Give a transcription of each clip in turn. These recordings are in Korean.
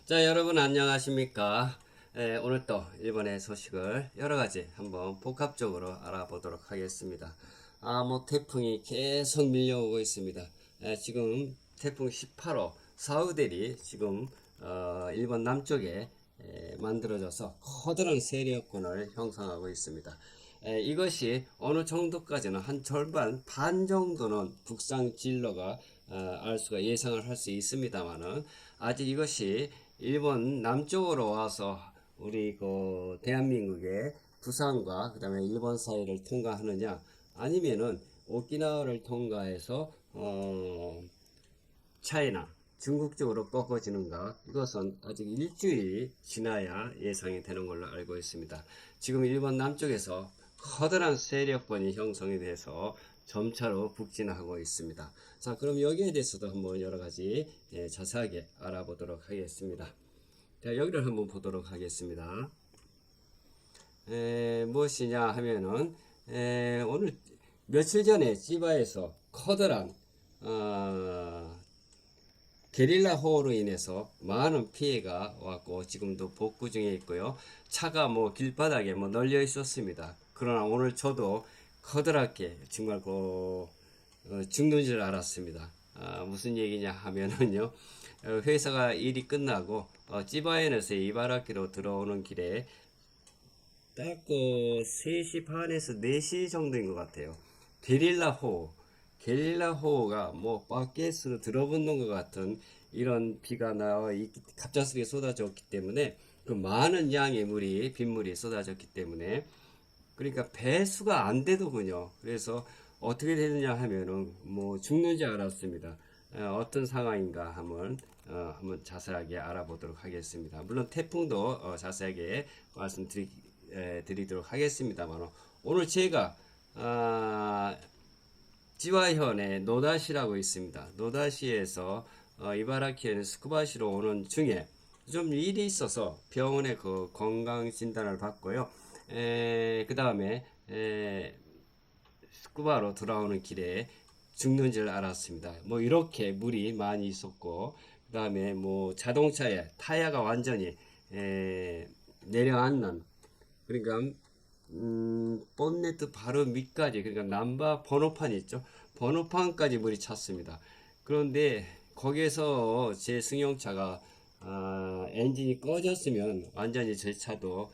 자, 여러분 안녕하십니까? 오늘 또 일본의 소식을 여러 가지 한번 복합적으로 알아보도록 하겠습니다. 태풍이 계속 밀려오고 있습니다. 지금 태풍 18호 사우델이 지금 일본 남쪽에 만들어져서 커다란 세력권을 형성하고 있습니다. 이것이 어느 정도까지는 한 절반 반 정도는 북상 진로가 알 수가 예상을 할 수 있습니다만은 아직 이것이 일본 남쪽으로 와서 우리 그 대한민국의 부산과 그다음에 일본 사이를 통과하느냐 아니면은 오키나와를 통과해서 차이나 중국 쪽으로 꺾어지는가 이것은 아직 일주일이 지나야 예상이 되는 걸로 알고 있습니다. 지금 일본 남쪽에서 커다란 세력권이 형성이 돼서 점차로 북진하고 있습니다. 자, 그럼 여기에 대해서도 한번 여러 가지 자세하게 알아보도록 하겠습니다. 자, 여기를 한번 보도록 하겠습니다. 무엇이냐 하면은 오늘 며칠 전에 지바에서 커다란 게릴라 호우로 인해서 많은 피해가 왔고 지금도 복구 중에 있고요. 차가 길바닥에 널려 있었습니다. 그러나 오늘 저도 커다랗게 정말 죽는 줄 알았습니다. 무슨 얘기냐 하면은요. 회사가 일이 끝나고 찌바현에서 이바라키로 들어오는 길에 딱 3시 반에서 4시 정도인 것 같아요. 게릴라 호우가 바켓으로 들어붙는 것 같은 이런 비가 나와 갑작스럽게 쏟아졌기 때문에 그 많은 양의 빗물이 쏟아졌기 때문에 그러니까 배수가 안 되더군요. 그래서 어떻게 되느냐 하면은 죽는 줄 알았습니다. 어떤 상황인가 한번 자세하게 알아보도록 하겠습니다. 물론 태풍도 자세하게 말씀드리도록 하겠습니다만 오늘 제가 지와현의 노다시라고 있습니다. 노다시에서 이바라키현 스쿠바시로 오는 중에 좀 일이 있어서 병원에 그 건강 진단을 받고요. 그 다음에 스쿠바로 돌아오는 길에 죽는 줄 알았습니다. 이렇게 물이 많이 있었고 그 다음에 자동차에 타이어가 완전히 내려앉는 그러니까 본네트 바로 밑까지 그러니까 남바 번호판 있죠. 번호판까지 물이 찼습니다. 그런데 거기에서 제 승용차가 엔진이 꺼졌으면 완전히 제 차도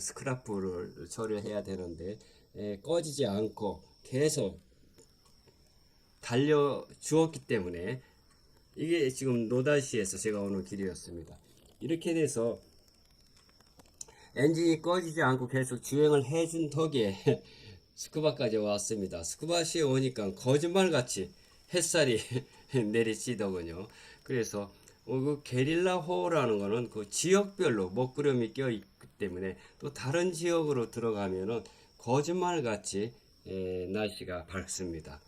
스크래프를 처리해야 되는데 꺼지지 않고 계속 달려 주었기 때문에 이게 지금 노다시에서 제가 오는 길이었습니다. 이렇게 돼서 엔진이 꺼지지 않고 계속 주행을 해준 덕에 스쿠바까지 왔습니다. 스쿠바시에 오니까 거짓말같이 햇살이 내리치더군요. 그래서 그 게릴라 호우라는 거는 그 지역별로 먹구름이 껴 있기 때문에 또 다른 지역으로 들어가면은 거짓말같이 날씨가 밝습니다.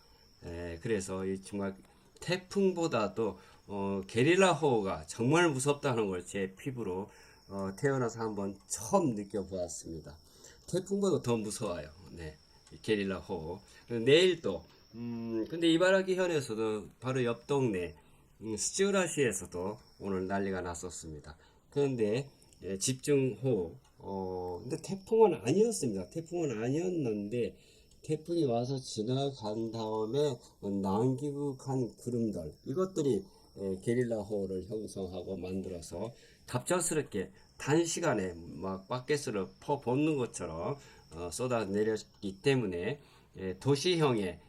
그래서 정말 태풍보다도 게릴라 호우가 정말 무섭다는 걸 제 피부로 태어나서 한번 처음 느껴보았습니다. 태풍보다 더 무서워요. 네, 게릴라 호우. 내일 또 근데 이바라기 현에서도 바로 옆 동네 스즈우라시에서도 오늘 난리가 났었습니다. 그런데 집중호우 근데 태풍은 아니었습니다. 태풍은 아니었는데 태풍이 와서 지나간 다음에 남기국한 구름들 이것들이 게릴라 호우를 형성하고 만들어서 갑작스럽게 단시간에 막 바켓으로 퍼붓는 것처럼 쏟아내렸기 때문에 도시형의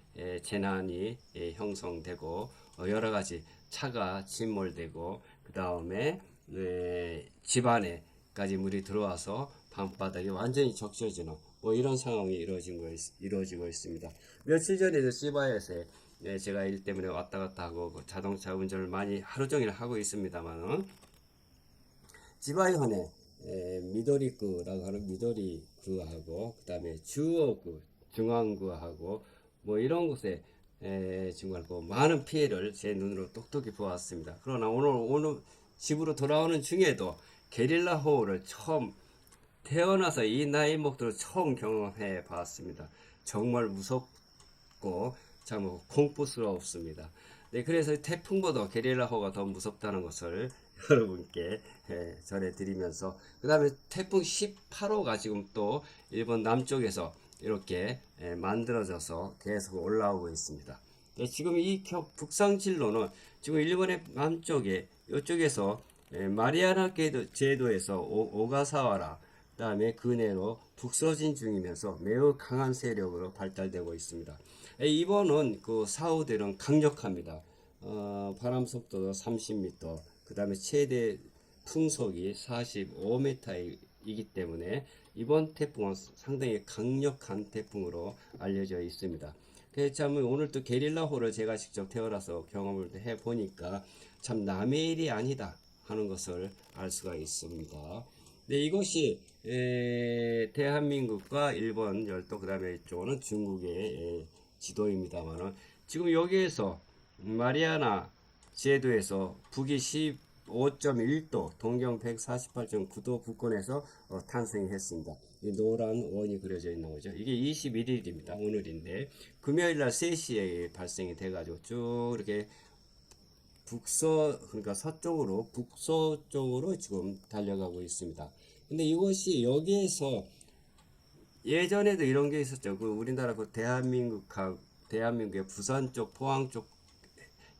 재난이 형성되고 여러 가지 차가 침몰되고 그 다음에 집안에까지 물이 들어와서 방바닥이 완전히 적셔지는 이런 상황이 이루어지고 있습니다. 며칠 전에도 시바에서 제가 일 때문에 왔다 갔다 하고 자동차 운전을 많이 하루 종일 하고 있습니다만은 지바현에 미도리구라고 하는 미도리구하고 그 다음에 주오구 중앙구하고 이런 곳에 정말 많은 피해를 제 눈으로 똑똑히 보았습니다. 그러나 오늘 집으로 돌아오는 중에도 게릴라 호우를 처음 태어나서 이 나이 먹도록 처음 경험해 봤습니다. 정말 무섭고 참 공포스럽습니다. 네, 그래서 태풍보다 게릴라 호우가 더 무섭다는 것을 여러분께 전해드리면서, 그 다음에 태풍 18호가 지금 또 일본 남쪽에서 이렇게 만들어져서 계속 올라오고 있습니다. 지금 이 북상 진로는 지금 일본의 남쪽에 이쪽에서 마리아나 제도에서 오가사와라, 그다음에 그네로 북서진 중이면서 매우 강한 세력으로 발달되고 있습니다. 이번은 그 사우들은 강력합니다. 바람 속도도 30m, 그 다음에 최대 풍속이 45m이기 때문에 이번 태풍은 상당히 강력한 태풍으로 알려져 있습니다. 그래서 참 오늘 또 게릴라호를 제가 직접 태어나서 경험을 해보니까 참 남의 일이 아니다 하는 것을 알 수가 있습니다. 네, 이것이 대한민국과 일본 열도, 그 다음에 이쪽은 중국의 지도입니다만은, 지금 여기에서 마리아나 제도에서 북위 15.1도, 동경 148.9도 부근에서 탄생했습니다. 이 노란 원이 그려져 있는 거죠. 이게 21일입니다. 오늘인데 금요일날 3시에 발생이 돼가지고 쭉 이렇게 그러니까 서쪽으로, 북서쪽으로 지금 달려가고 있습니다. 근데 이것이 여기에서 예전에도 이런 게 있었죠. 그 우리나라 그 대한민국의 부산 쪽, 포항 쪽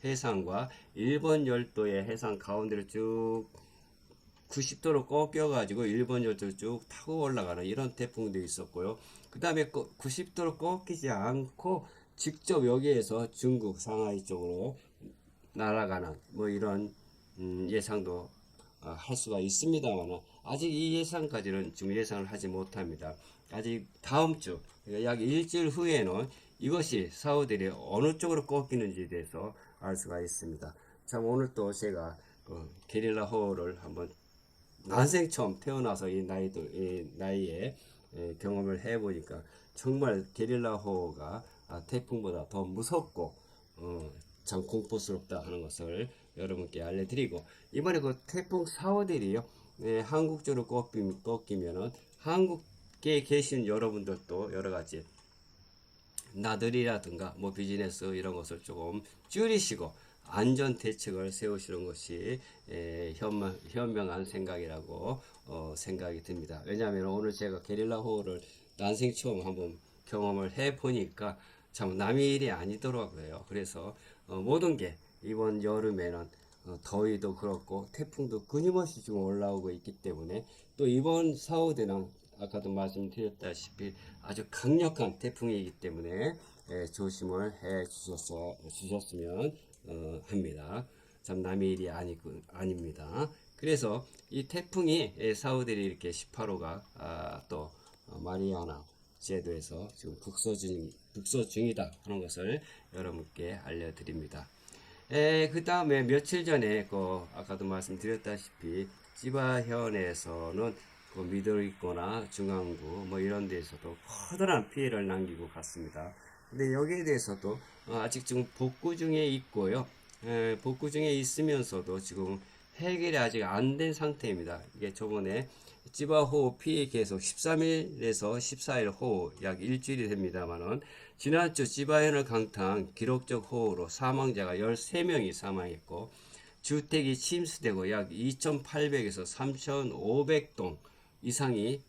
해상과 일본 열도의 해상 가운데를 쭉 90도로 꺾여가지고 일본 열도를 쭉 타고 올라가는 이런 태풍도 있었고요. 그 다음에 90도로 꺾이지 않고 직접 여기에서 중국 상하이 쪽으로 날아가는 뭐 이런 예상도 할 수가 있습니다만, 아직 이 예상까지는 지금 예상을 하지 못합니다. 아직 다음 주, 그러니까 약 일주일 후에는 이것이 사우들이 어느 쪽으로 꺾이는지에 대해서 알 수가 있습니다. 참 오늘 또 제가 게릴라 호우를 한번 난생 처음 태어나서 이 나이에 경험을 해보니까 정말 게릴라 호우가 태풍보다 더 무섭고 참 공포스럽다 하는 것을 여러분께 알려드리고, 이번에 그 태풍 4호들이요 한국 쪽으로 꺾이면은 한국에 계신 여러분들도 여러 가지 나들이라든가 뭐 비즈니스 이런 것을 조금 줄이시고 안전 대책을 세우시는 것이 현명한 생각이라고 생각이 듭니다. 왜냐하면 오늘 제가 게릴라 호우를 난생 처음 한번 경험을 해 보니까 참 남의 일이 아니더라고요. 그래서 모든 게 이번 여름에는 더위도 그렇고 태풍도 끊임없이 지금 올라오고 있기 때문에, 또 이번 사우대는 아까도 말씀드렸다시피 아주 강력한 태풍이기 때문에 조심을 해 주셨으면 합니다. 참 남의 일이 아닙니다. 그래서 이 태풍이 사우들이 이렇게 18호가 또 마리아나 제도에서 지금 북서 중이다 하는 것을 여러분께 알려드립니다. 그 다음에 며칠 전에 아까도 말씀드렸다시피 지바현에서는 그 미도리코나 중앙구 뭐 이런 데서도 커다란 피해를 남기고 갔습니다. 근데 여기에 대해서도 아직 지금 복구 중에 있고요. 복구 중에 있으면서도 지금 해결이 아직 안 된 상태입니다. 이게 저번에 지바호 피해 계속 13일에서 14일 호우 약 일주일이 됩니다만은, 지난주 지바현을 강타한 기록적 호우로 사망자가 13명이 사망했고 주택이 침수되고 약 2,800에서 3,500동 이상이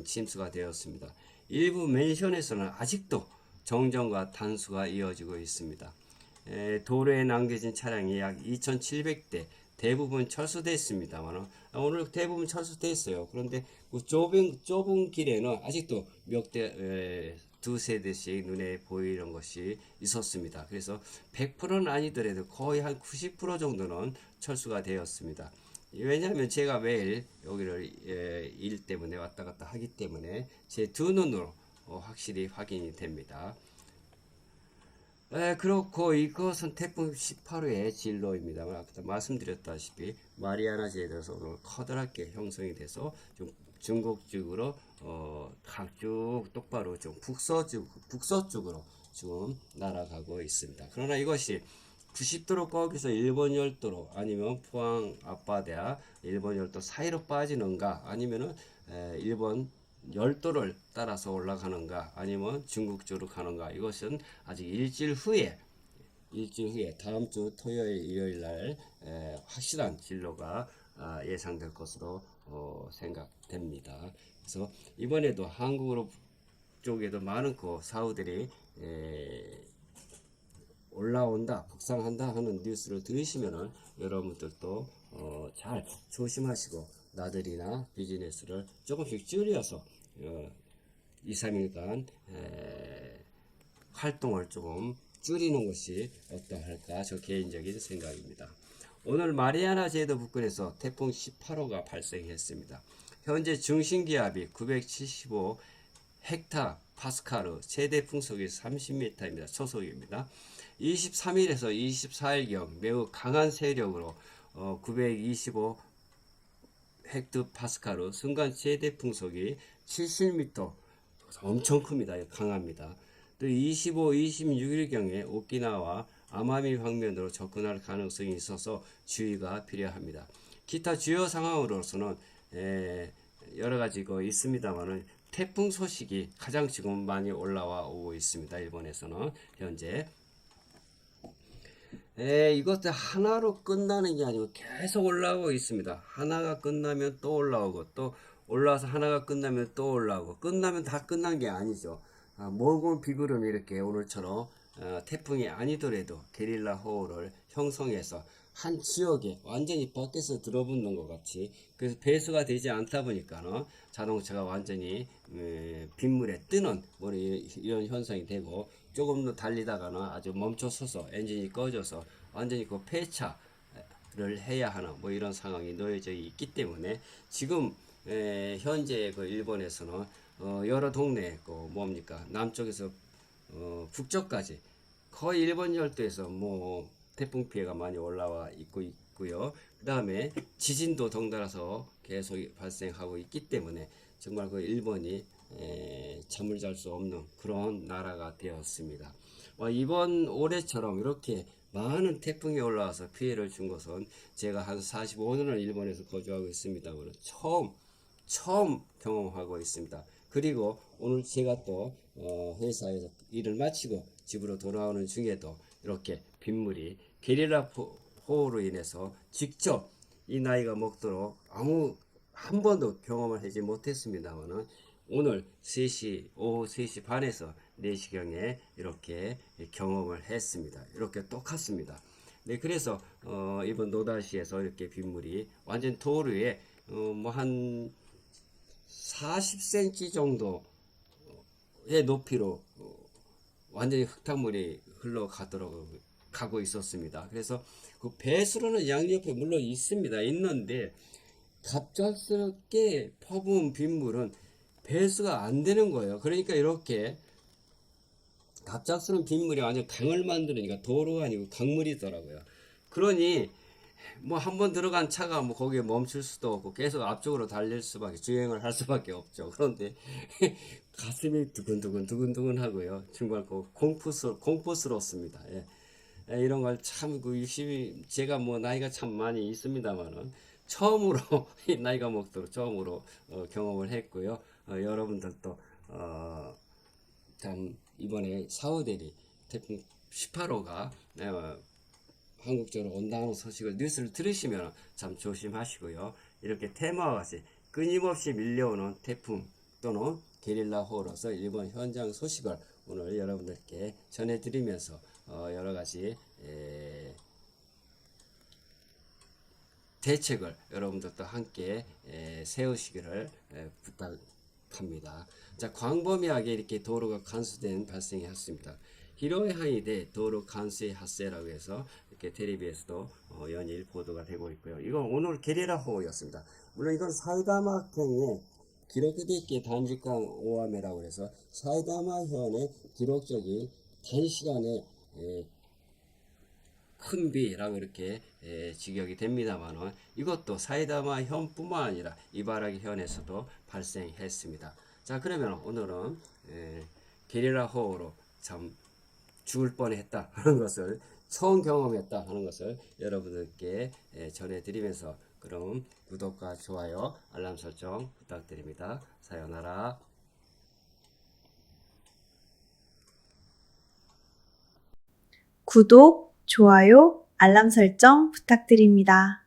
침수가 되었습니다. 일부 맨션에서는 아직도 정전과 단수가 이어지고 있습니다. 도로에 남겨진 차량이 약 2,700대, 대부분 철수됐습니다만 오늘 대부분 철수됐어요. 그런데 그 좁은 길에는 아직도 몇 대, 두세 대씩 눈에 보이는 것이 있었습니다. 그래서 100%는 아니더라도 거의 한 90% 정도는 철수가 되었습니다. 왜냐하면 제가 매일 여기를 일 때문에 왔다 갔다 하기 때문에 제 두 눈으로 확실히 확인이 됩니다. 그렇고 이것은 태풍 18호의 진로입니다만, 아까 말씀드렸다시피 마리아나 제도에서 오늘 커다랗게 형성이 돼서 좀 중국 쪽으로 쭉 똑바로 좀 북서쪽으로 지금 날아가고 있습니다. 그러나 이것이 90도로 꺾여서 일본 열도로, 아니면 포항 앞바다 일본 열도 사이로 빠지는가, 아니면은 일본 열도를 따라서 올라가는가, 아니면 중국 쪽으로 가는가, 이것은 아직 일주일 후에 다음 주 토요일 일요일 날 확실한 진로가 예상될 것으로 생각됩니다. 그래서 이번에도 한국 쪽에도 많은 사우들이 올라온다, 북상한다 하는 뉴스를 들으시면은 여러분들도 잘 조심하시고 나들이나 비즈니스를 조금씩 줄여서 2, 3일간 활동을 조금 줄이는 것이 어떠할까, 저 개인적인 생각입니다. 오늘 마리아나 제도 부근에서 태풍 18호가 발생했습니다. 현재 중심기압이 975 헥타 파스칼의 최대 풍속이 30m입니다. 초속입니다. 23일에서 24일경 매우 강한 세력으로 925 헥트 파스칼의 순간 최대 풍속이 70m, 엄청 큽니다. 강합니다. 또 25, 26일경에 오키나와 아마미 방면으로 접근할 가능성이 있어서 주의가 필요합니다. 기타 주요 상황으로서는 여러 가지 있습니다만은 태풍 소식이 가장 지금 많이 올라와 오고 있습니다. 일본에서는 현재 이것도 하나로 끝나는 게 아니고 계속 올라오고 있습니다. 하나가 끝나면 또 올라오고, 또 올라와서 하나가 끝나면 또 올라오고, 끝나면 다 끝난 게 아니죠. 몰골 비구름이 이렇게 오늘처럼 태풍이 아니더라도 게릴라 호우를 형성해서 한 지역에 완전히 밖에서 들어붙는 것 같이, 그래서 배수가 되지 않다 보니까 자동차가 완전히 빗물에 뜨는 이런 현상이 되고, 조금 더 달리다가는 아주 멈춰서서 엔진이 꺼져서 완전히 폐차를 해야 하는 이런 상황이 놓여져 있기 때문에 지금 현재 일본에서는 여러 동네 남쪽에서 북쪽까지 거의 일본 열도에서 태풍 피해가 많이 올라와 있고요. 그 다음에 지진도 덩달아서 계속 발생하고 있기 때문에 정말 일본이 잠을 잘 수 없는 그런 나라가 되었습니다. 이번 올해처럼 이렇게 많은 태풍이 올라와서 피해를 준 것은 제가 한 45년을 일본에서 거주하고 있습니다만 처음 경험하고 있습니다. 그리고 오늘 제가 또 회사에서 일을 마치고 집으로 돌아오는 중에도 이렇게 빗물이 게릴라 호우로 인해서 직접 이 나이가 먹도록 한 번도 경험을 하지 못했습니다만 오늘 오후 3시 반에서 4시경에 이렇게 경험을 했습니다. 이렇게 똑같습니다. 네, 그래서 이번 노다시에서 이렇게 빗물이 완전 도로에 한 40cm 정도의 높이로 완전히 흙탕물이 가고 있었습니다. 그래서 그 배수로는 양옆에 물론 있는데 갑작스럽게 퍼부은 빗물은 배수가 안 되는 거예요. 그러니까 이렇게 갑작스러운 빗물이 완전 강을 만들으니까 도로가 아니고 강물이더라고요. 그러니 한 번 들어간 차가 거기에 멈출 수도 없고 계속 앞쪽으로 달릴 수밖에, 주행을 할 수밖에 없죠. 그런데 가슴이 두근두근 하고요. 정말 공포스럽습니다. 예. 이런 걸 참 유심히, 제가 나이가 참 많이 있습니다만은 처음으로 이 나이가 먹도록 처음으로 경험을 했고요. 여러분들도 참 이번에 사우대리 태풍 18호가 한국 쪽으로 온다는 소식을 뉴스를 들으시면 참 조심하시고요. 이렇게 테마와 같이 끊임없이 밀려오는 태풍 또는 게릴라 호우로서 일본 현장 소식을 오늘 여러분들께 전해드리면서 여러 가지 대책을 여러분들도 함께 세우시기를 부탁합니다. 자, 광범위하게 이렇게 도로가 간수된 발생이 했습니다. 히로에하이데 도로 간수의発生라고 해서 이렇게 텔레비에서도 연일 보도가 되고 있고요. 이건 오늘 게리라 호우였습니다. 물론 이건 사이다마현의 기록되기 단기간 오암이라고 해서 사이다마현의 기록적인 단시간에 큰 비라고 이렇게 직역이 됩니다만 이것도 사이다마 현뿐만 아니라 이바라기 현에서도 발생했습니다. 자, 그러면 오늘은 게리라 호우로 참 죽을 뻔했다 하는 것을 처음 경험했다 하는 것을 여러분들께 전해드리면서 그럼 구독과 좋아요, 알람 설정 부탁드립니다. 사요나라. 구독, 좋아요, 알람 설정 부탁드립니다.